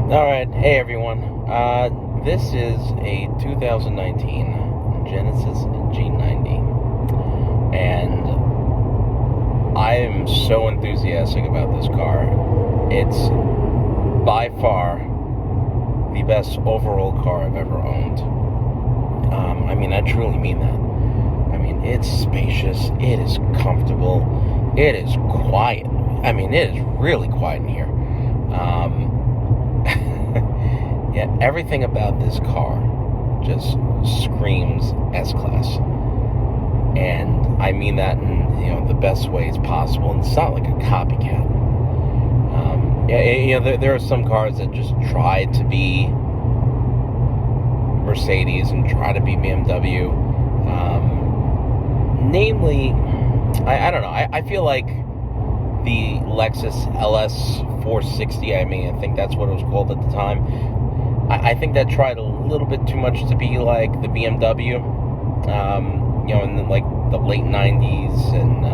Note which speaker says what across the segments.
Speaker 1: Alright, hey everyone. This is a 2019 Genesis G90. And I am so enthusiastic about this car. It's by far the best overall car I've ever owned. I truly mean that. It's spacious, it is comfortable, it is quiet. It is really quiet in here. Yeah, everything about this car just screams S-Class. And I mean that in, the best ways possible. And it's not like a copycat. There are some cars that just try to be Mercedes and try to be BMW. Namely, I don't know. I feel like the Lexus LS 460, I think that's what it was called at the time. I think that tried a little bit too much to be like the BMW, in like the late 90s and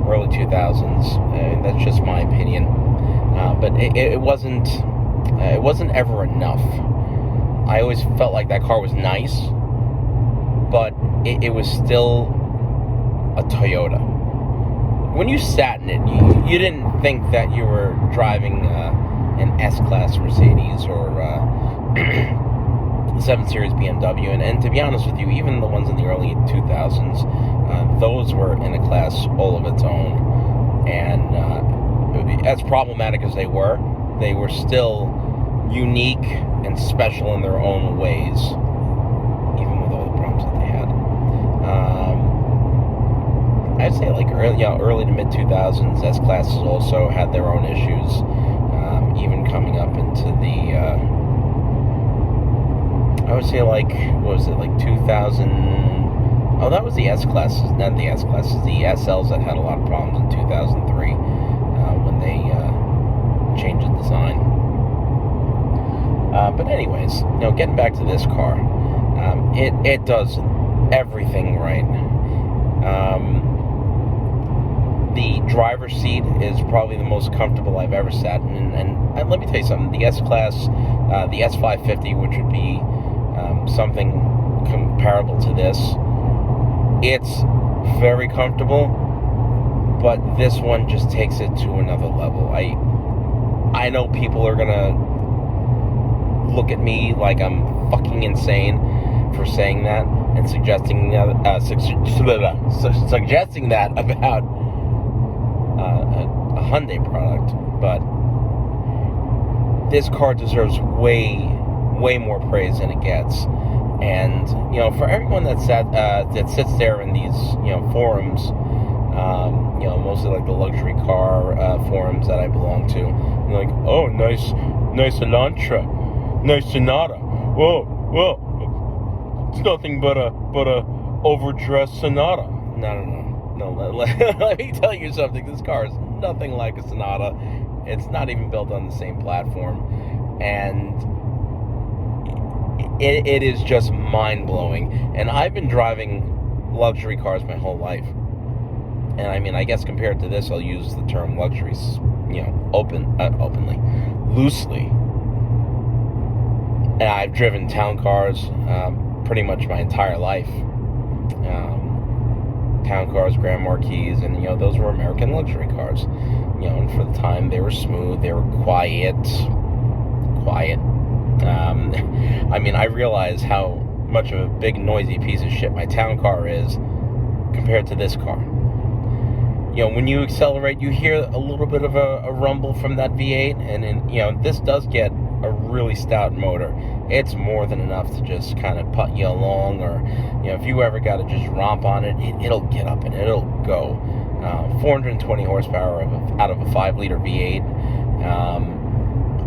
Speaker 1: early 2000s. That's just my opinion. But it wasn't ever enough. I always felt like that car was nice, but it was still a Toyota. When you sat in it, you didn't think that you were driving an S-Class Mercedes or 7 Series BMW. And to be honest with you, even the ones in the early 2000s, those were in a class all of its own. And as problematic as they were still unique and special in their own ways, even with all the problems that they had. I'd say like early to mid 2000s, S classes also had their own issues. Even coming up into the, I would say like 2000? Oh, that was the S classes, not the S classes, the SLs that had a lot of problems in 2003 when they changed the design. But anyways, getting back to this car, it does everything right. The driver's seat is probably the most comfortable I've ever sat in, and let me tell you something, the S-Class, the S550, which would be something comparable to this, it's very comfortable, but this one just takes it to another level. I know people are gonna look at me like I'm fucking insane for saying that and suggesting that about a Hyundai product, but this car deserves way more praise than it gets. And for everyone that sits there in these forums, mostly like the luxury car forums that I belong to, like, oh, nice Elantra, nice Sonata. Whoa, it's nothing but a overdressed Sonata. No, let me tell you something. This car is nothing like a Sonata. It's not even built on the same platform. And it is just mind-blowing. And I've been driving luxury cars my whole life. And I guess compared to this, I'll use the term luxuries, openly, loosely. And I've driven town cars pretty much my entire life. Town cars, Grand Marquis, and those were American luxury cars. And for the time they were smooth, they were quiet. I realize how much of a big noisy piece of shit my town car is compared to this car. When you accelerate, you hear a little bit of a rumble from that V8, and this does get a really stout motor. It's more than enough to just kind of put you along, or if you ever got to just romp on it, it'll get up and it'll go. 420 horsepower out of a 5-liter V8,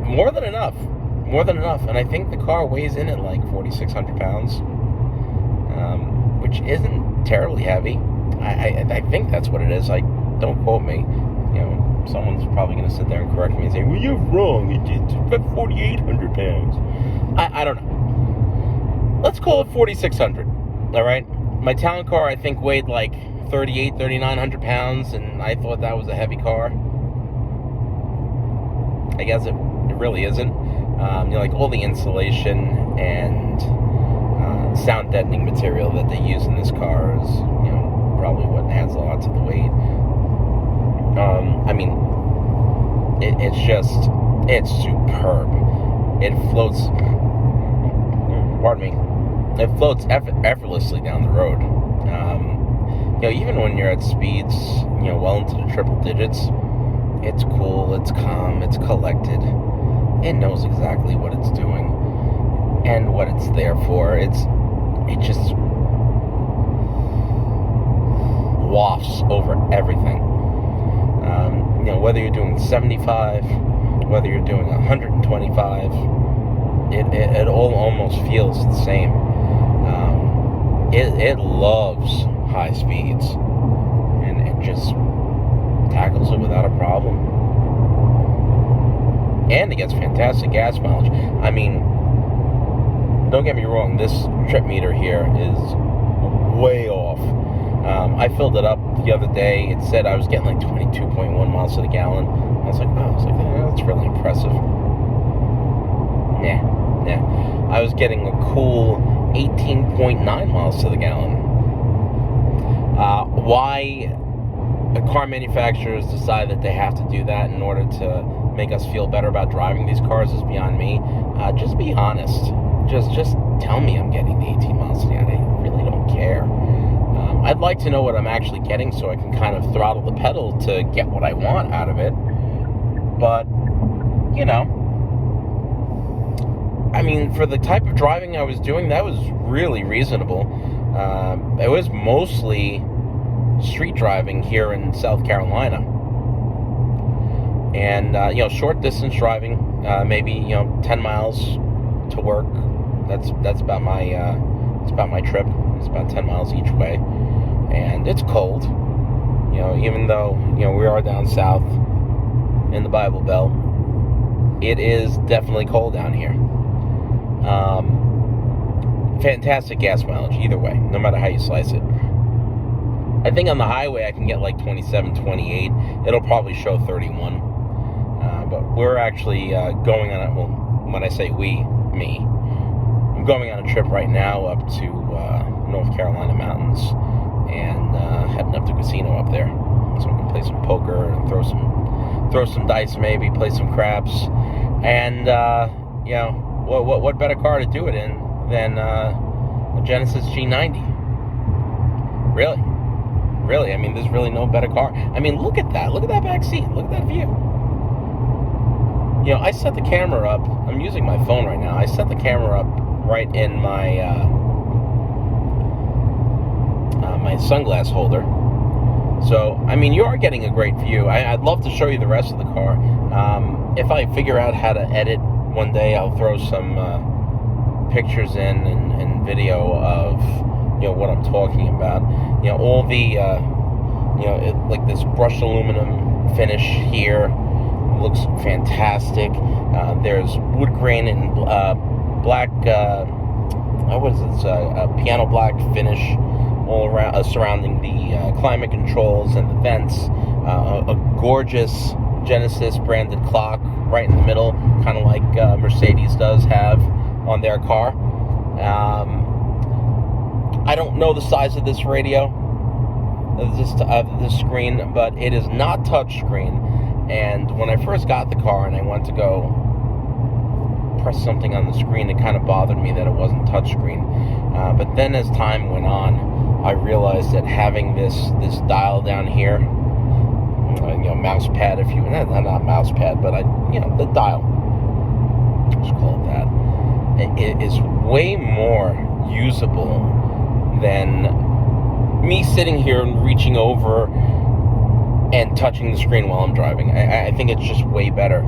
Speaker 1: more than enough. And I think the car weighs in at like 4,600 pounds, which isn't terribly heavy. I think that's what it is. Don't quote me. Someone's probably going to sit there and correct me and say, well, you're wrong. It's about 4,800 pounds. I don't know. Let's call it 4,600. All right? My town car, I think, weighed like 3,900 pounds, and I thought that was a heavy car. I guess it really isn't. Like all the insulation and sound deadening material that they use in this car is, probably what adds a lot to the weight. It's superb. It floats, it floats effortlessly down the road. Even when you're at speeds, well into the triple digits, it's cool, it's calm, it's collected. It knows exactly what it's doing and what it's there for. It just wafts over everything. Whether you're doing 75, whether you're doing 125, it all almost feels the same. It loves high speeds, and it just tackles it without a problem. And it gets fantastic gas mileage. Don't get me wrong, this trip meter here is way off. I filled it up the other day. It said I was getting like 22.1 miles to the gallon. I was like, that's really impressive. Nah. I was getting a cool 18.9 miles to the gallon. Why car manufacturers decide that they have to do that in order to make us feel better about driving these cars is beyond me. Just be honest. Just tell me I'm getting the 18 miles to the gallon. I really don't care. I'd like to know what I'm actually getting so I can kind of throttle the pedal to get what I want out of it. But, for the type of driving I was doing, that was really reasonable. It was mostly street driving here in South Carolina. And, short distance driving, maybe, 10 miles to work. That's about my trip. It's about 10 miles each way. And it's cold, even though, we are down south in the Bible Belt, it is definitely cold down here. Fantastic gas mileage either way, no matter how you slice it. I think on the highway I can get like 27, 28. It'll probably show 31. But we're actually going on when I say we, me, I'm going on a trip right now up to North Carolina mountains and heading up to casino up there, so we can play some poker and throw some dice, maybe play some craps. And what better car to do it in than a Genesis G90? Really, there's really no better car. Look at that back seat, look at that view. I set the camera up. I'm using my phone right now. I set the camera up right in my my sunglass holder. So, you are getting a great view. I'd love to show you the rest of the car. If I figure out how to edit one day, I'll throw some pictures in and video of, what I'm talking about. All the, like this brushed aluminum finish here looks fantastic. There's wood grain and black, piano black finish all around, surrounding the climate controls and the vents. A gorgeous Genesis branded clock right in the middle, kind of like Mercedes does have on their car. I don't know the size of this radio, this screen, but it is not touch screen. And when I first got the car and I went to go press something on the screen, it kind of bothered me that it wasn't touch screen. But then as time went on, I realized that having this dial down here, mouse pad, if you, not mouse pad, but the dial, let's call it that, it is way more usable than me sitting here and reaching over and touching the screen while I'm driving. I think it's just way better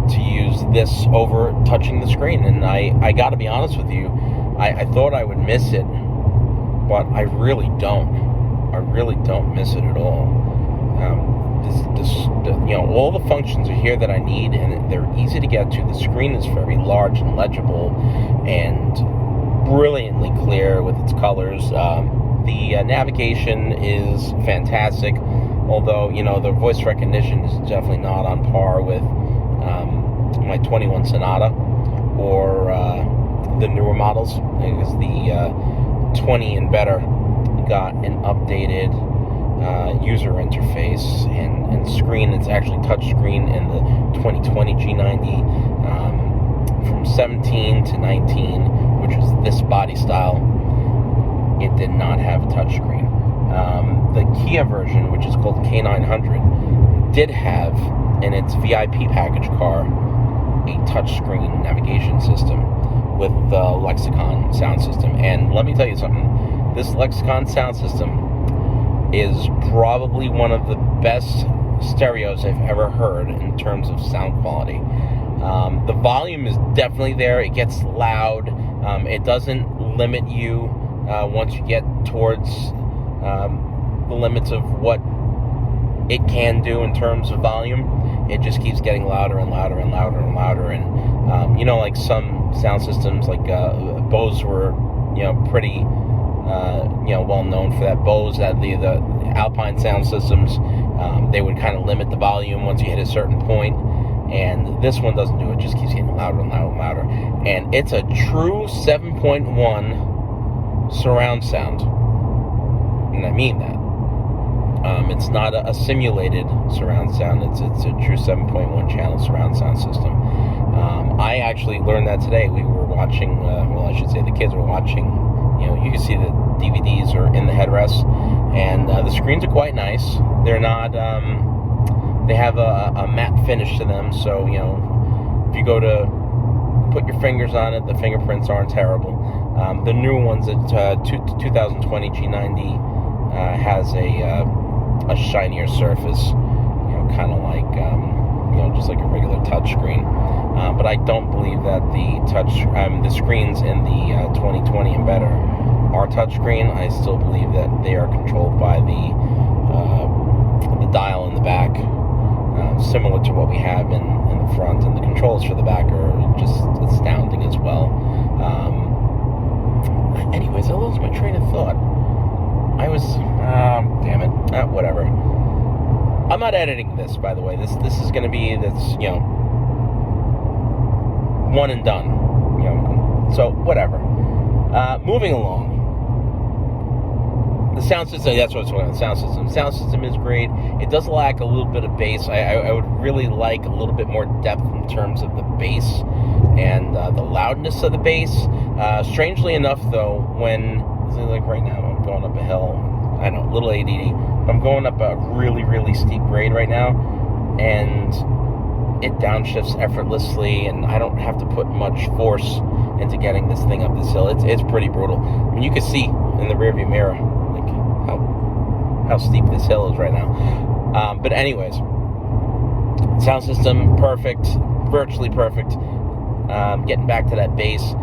Speaker 1: to use this over touching the screen. And I got to be honest with you, I thought I would miss it, but I really don't. I really don't miss it at all. All the functions are here that I need, and they're easy to get to. The screen is very large and legible and brilliantly clear with its colors. The navigation is fantastic, although, the voice recognition is definitely not on par with my 21 Sonata or the newer models, because the 20 and better got an updated user interface and screen. It's actually touch screen in the 2020 G90. From 17 to 19, which is this body style, it did not have a touch screen. The Kia version, which is called K900, did have in its VIP package car a touchscreen navigation system with the Lexicon sound system. And let me tell you something, this Lexicon sound system is probably one of the best stereos I've ever heard in terms of sound quality. The volume is definitely there. It gets loud. It doesn't limit you once you get towards the limits of what it can do in terms of volume. It just keeps getting louder and louder and louder and louder. And like some sound systems, like Bose were, pretty, well known for that. Bose had the Alpine sound systems. They would kind of limit the volume once you hit a certain point. And this one doesn't do it. It just keeps getting louder and louder and louder. And it's a true 7.1 surround sound. And I mean that. It's not a simulated surround sound. It's a true 7.1 channel surround sound system. I actually learned that today. We were watching, I should say the kids were watching, you can see the DVDs are in the headrests. And the screens are quite nice. They're not, they have a matte finish to them. So, if you go to put your fingers on it, the fingerprints aren't terrible. The new ones at 2020 G90 has a shinier surface, kind of like, just like a regular touch screen. But I don't believe that the screens in the 2020 and better are touch screen. I still believe that they are controlled by the dial in the back, similar to what we have in the front, and the controls for the back are just astounding as well. Anyways, I lost my train of thought. I was, damn it, whatever. I'm not editing this, by the way. This is going to be, one and done. So whatever. Moving along. The sound system, that's what I was talking about, the sound system. The sound system is great. It does lack a little bit of bass. I would really like a little bit more depth in terms of the bass and the loudness of the bass. Strangely enough, though, like right now, I'm going up a hill. I know, a little ADD. I'm going up a really, really steep grade right now, and it downshifts effortlessly, and I don't have to put much force into getting this thing up this hill. It's pretty brutal. I mean, you can see in the rearview mirror, like how steep this hill is right now. But anyways, sound system perfect, virtually perfect. Getting back to that bass,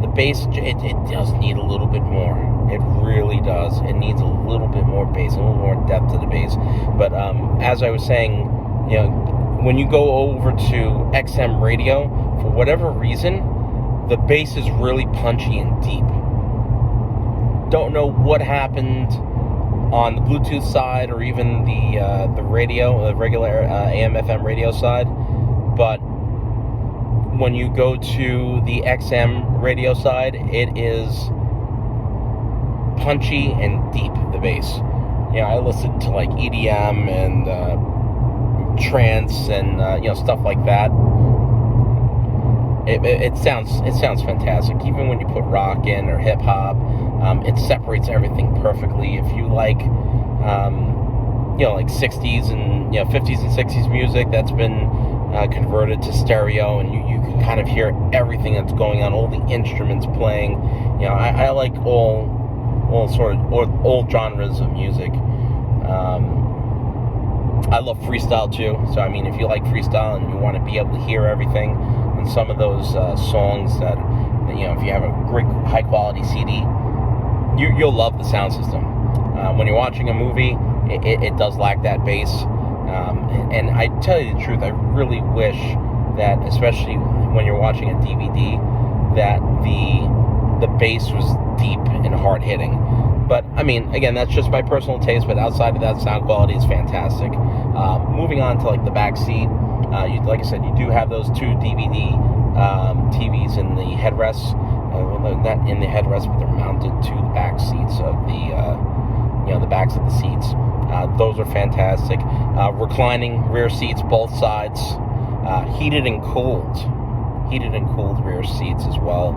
Speaker 1: the bass it does need a little bit more. It really does. It needs a little bit more bass, a little more depth to the bass. But as I was saying, when you go over to XM radio, for whatever reason, the bass is really punchy and deep. Don't know what happened on the Bluetooth side or even the radio, the regular AM/FM radio side, but when you go to the XM radio side, it is punchy and deep, the bass. I listen to like EDM and trance and stuff like that. It sounds fantastic. Even when you put rock in or hip hop, it separates everything perfectly. If you like, like 60s and 50s and 60s music that's been converted to stereo, and you can kind of hear everything that's going on, all the instruments playing. I like all genres of music. I love freestyle too. So I mean, if you like freestyle and you want to be able to hear everything, and some of those songs that if you have a great high quality CD, you'll love the sound system. When you're watching a movie, it does lack that bass. And I tell you the truth, I really wish that, especially when you're watching a DVD, that the bass was deep and hard hitting. But I mean, again, that's just my personal taste. But outside of that, sound quality is fantastic. Moving on to like the back seat, Like I said, you do have those two DVD TVs in the headrests. Well, not in the headrest, but they're mounted to the back seats of the backs of the seats. Those are fantastic. Reclining rear seats, both sides, heated and cooled rear seats as well,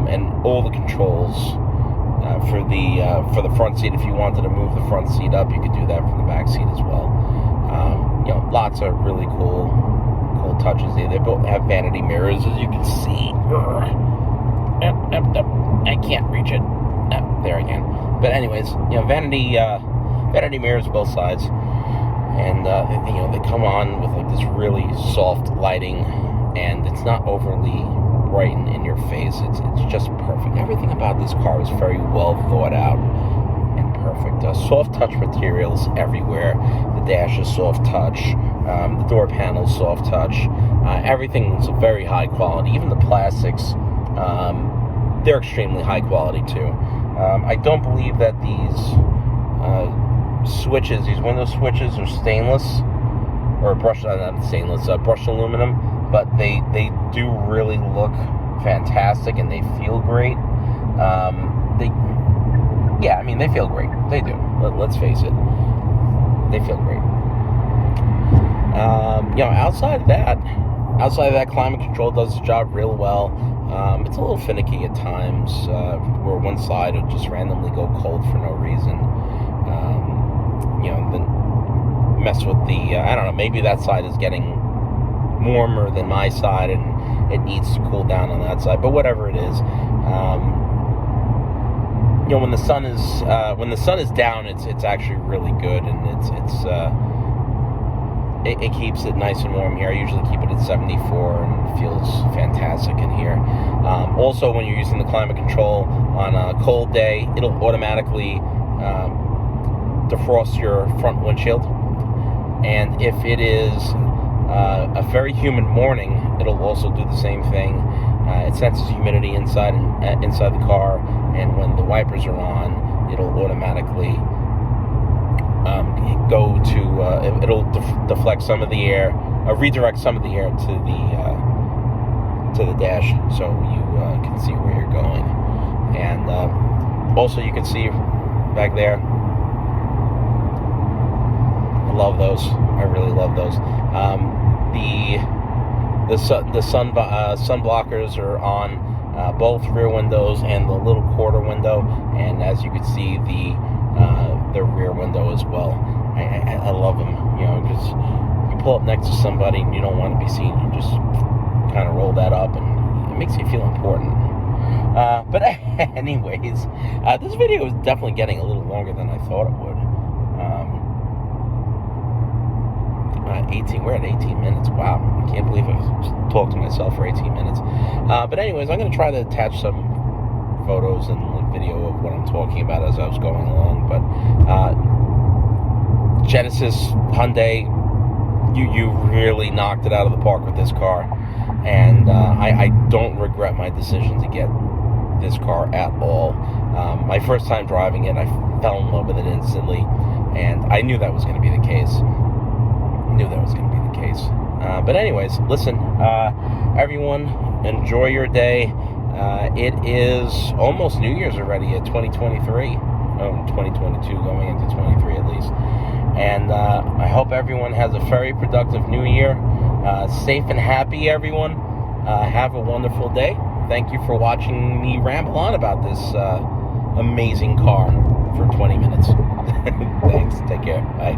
Speaker 1: and all the controls for the front seat. If you wanted to move the front seat up, you could do that from the back seat as well. Lots of really cool touches there. They both have vanity mirrors, as you can see. I can't reach it. There I can. But anyways, vanity mirrors both sides, and they come on with like this really soft lighting, and it's not overly bright in your face. It's just perfect. Everything about this car is very well thought out and perfect. Soft touch materials everywhere. The dash is soft touch. The door panel is soft touch. Everything's very high quality. Even the plastics, they're extremely high quality too. I don't believe that these switches, these window switches, are stainless or brushed aluminum, but they do really look fantastic and they feel great. They feel great. They do. Let's face it. They feel great. Outside of that, climate control does its job real well. It's a little finicky at times, where one side would just randomly go cold for no reason. Then mess with the, I don't know, maybe that side is getting warmer than my side and it needs to cool down on that side, but whatever it is. When the sun is down, it's actually really good, and it keeps it nice and warm here. I usually keep it at 74, and it feels fantastic in here. Also, when you're using the climate control on a cold day, it'll automatically defrost your front windshield. And if it is a very humid morning, it'll also do the same thing. It senses humidity inside the car, and when the wipers are on, it'll automatically it'll deflect some of the air, redirect some of the air to the dash, so you can see where you're going. And also, you can see back there. I love those. I really love those. The sun blockers are on both rear windows and the little quarter window, and as you can see, the rear window as well. I love them, because you pull up next to somebody and you don't want to be seen. You just kind of roll that up, and it makes you feel important. But anyways, this video is definitely getting a little longer than I thought it would. we're at 18 minutes. Wow, I can't believe I've talked to myself for 18 minutes. But anyways, I'm going to try to attach some photos and video of what I'm talking about as I was going along. But Genesis, Hyundai, you really knocked it out of the park with this car, and I don't regret my decision to get this car at all. My first time driving it, I fell in love with it instantly, and I knew that was going to be the case. But anyways, listen, everyone, enjoy your day. It is almost New Year's already at 2023. 2022, going into 23 at least. And I hope everyone has a very productive New Year. Safe and happy, everyone. Have a wonderful day. Thank you for watching me ramble on about this amazing car for 20 minutes. Thanks. Take care. Bye.